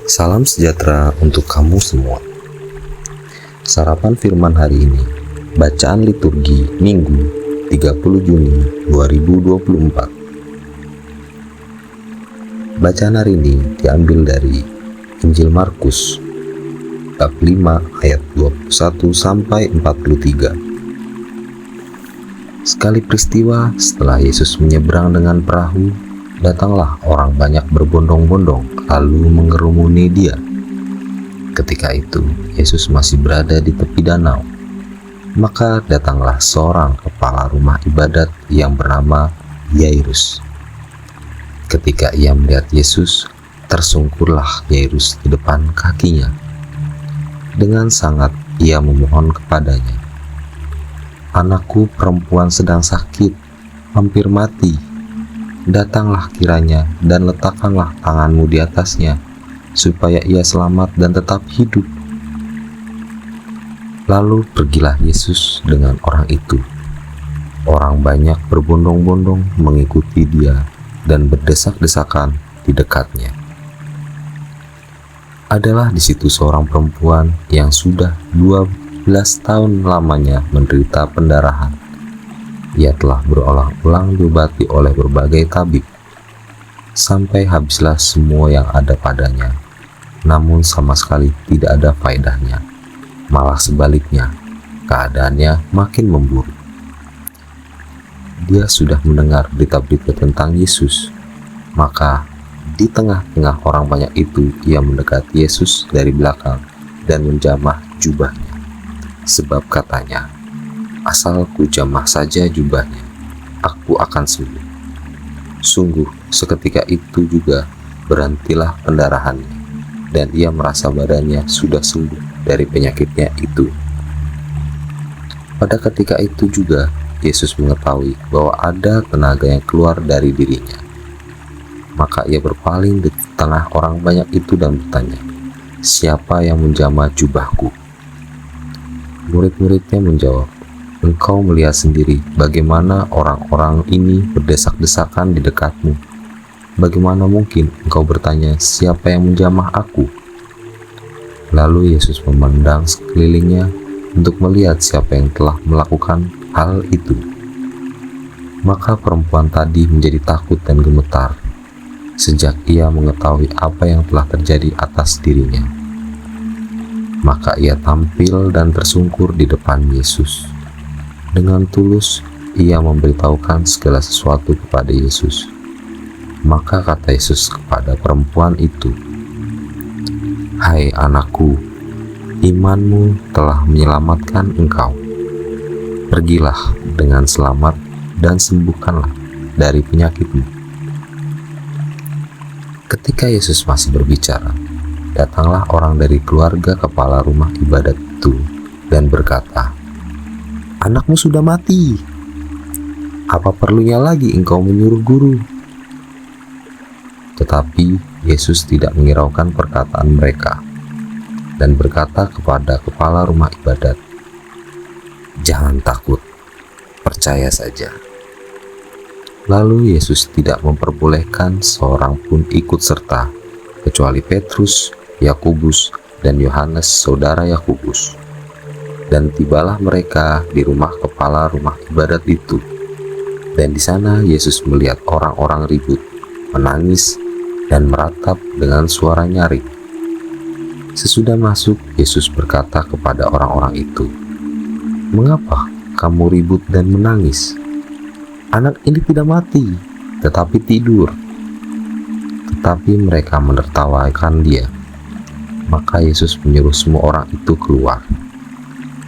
Salam sejahtera untuk kamu semua. Sarapan firman hari ini, bacaan liturgi Minggu 30 Juni 2024. Bacaan hari ini diambil dari Injil Markus bab 5 ayat 21 sampai 43. Sekali peristiwa setelah Yesus menyeberang dengan perahu, datanglah orang banyak berbondong-bondong lalu mengerumuni dia. Ketika itu Yesus masih berada di tepi danau. Maka datanglah seorang kepala rumah ibadat yang bernama Yairus. Ketika ia melihat Yesus, tersungkurlah Yairus di depan kakinya. Dengan sangat ia memohon kepadanya, "Anakku perempuan sedang sakit, hampir mati. Datanglah kiranya dan letakkanlah tanganmu di atasnya, supaya ia selamat dan tetap hidup." Lalu pergilah Yesus dengan orang itu. Orang banyak berbondong-bondong mengikuti dia dan berdesak-desakan di dekatnya. Adalah di situ seorang perempuan yang sudah 12 tahun lamanya menderita pendarahan. Ia telah berulang-ulang diobati oleh berbagai tabib, sampai habislah semua yang ada padanya, namun sama sekali tidak ada faedahnya. Malah sebaliknya, keadaannya makin memburuk. Dia sudah mendengar berita-berita tentang Yesus, maka di tengah-tengah orang banyak itu ia mendekati Yesus dari belakang dan menjamah jubahnya, sebab katanya, "Asal ku jamah saja jubahnya, aku akan sembuh." Sungguh seketika itu juga berhentilah pendarahannya, dan ia merasa badannya sudah sembuh dari penyakitnya itu. Pada ketika itu juga Yesus mengetahui bahwa ada tenaga yang keluar dari dirinya. Maka ia berpaling di tengah orang banyak itu dan bertanya, "Siapa yang menjamah jubahku?" Murid-muridnya menjawab, "Engkau melihat sendiri bagaimana orang-orang ini berdesak-desakan di dekatmu. Bagaimana mungkin engkau bertanya, 'Siapa yang menjamah aku?'" Lalu Yesus memandang sekelilingnya untuk melihat siapa yang telah melakukan hal itu. Maka perempuan tadi menjadi takut dan gemetar sejak ia mengetahui apa yang telah terjadi atas dirinya. Maka ia tampil dan tersungkur di depan Yesus. Dengan tulus ia memberitahukan segala sesuatu kepada Yesus. Maka kata Yesus kepada perempuan itu, "Hai anakku, imanmu telah menyelamatkan engkau. Pergilah dengan selamat dan sembuhkanlah dari penyakitmu." Ketika Yesus masih berbicara, datanglah orang dari keluarga kepala rumah ibadat itu dan berkata, "Anakmu sudah mati. Apa perlunya lagi engkau menyuruh guru?" Tetapi Yesus tidak menghiraukan perkataan mereka dan berkata kepada kepala rumah ibadat, "Jangan takut, percaya saja." Lalu Yesus tidak memperbolehkan seorang pun ikut serta, kecuali Petrus, Yakobus, dan Yohanes saudara Yakobus. Dan tibalah mereka di rumah kepala rumah ibadat itu. Dan di sana Yesus melihat orang-orang ribut, menangis, dan meratap dengan suara nyaring. Sesudah masuk, Yesus berkata kepada orang-orang itu, "Mengapa kamu ribut dan menangis? Anak ini tidak mati, tetapi tidur." Tetapi mereka menertawakan dia. Maka Yesus menyuruh semua orang itu keluar.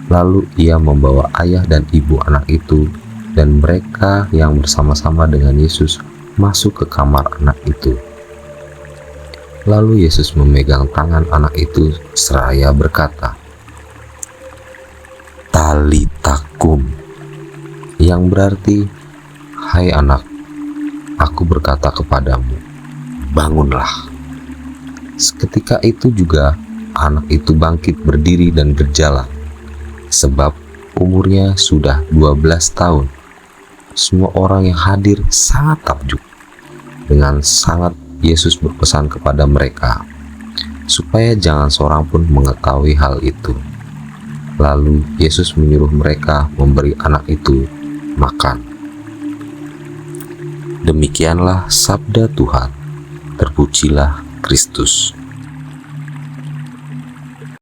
Lalu ia membawa ayah dan ibu anak itu dan mereka yang bersama-sama dengan Yesus masuk ke kamar anak itu. Lalu Yesus memegang tangan anak itu seraya berkata, "Talita kum," yang berarti, "Hai anak, aku berkata kepadamu, bangunlah." Seketika itu juga anak itu bangkit berdiri dan berjalan, sebab umurnya sudah 12 tahun. Semua orang yang hadir sangat takjub. Dengan sangat Yesus berpesan kepada mereka, supaya jangan seorang pun mengetahui hal itu. Lalu Yesus menyuruh mereka memberi anak itu makan. Demikianlah sabda Tuhan. Terpujilah Kristus.